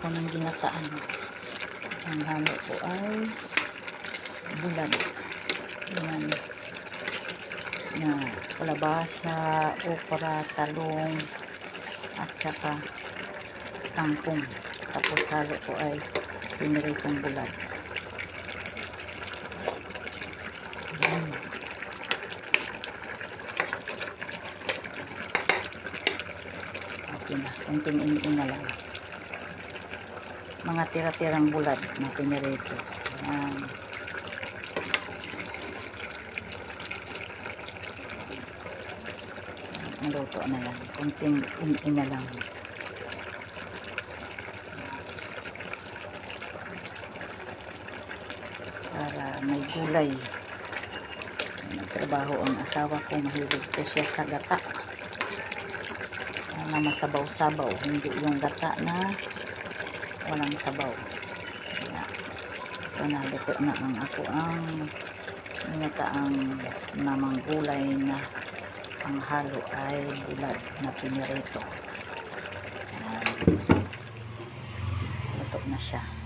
ako ng ginataan. Ang halo ko ay bulad. Yan. Na kalabasa, okra, talong, at saka kangkong. Tapos halo ko ay piniritong bulad. Okay na, kunting iniin na lang. Mga tira-tirang bulad na pinirito. Ayan. Naluto na lang, kunting iniin na lang. Para may gulay. Nagtrabaho ang asawa ko, mahilig ko siya sa gata na masabaw-sabaw, hindi yung gata na walang sabaw. Ito na, luto na ang ako ang ginataang namang gulay na ang halo ay bulad na pinirito. Luto na siya.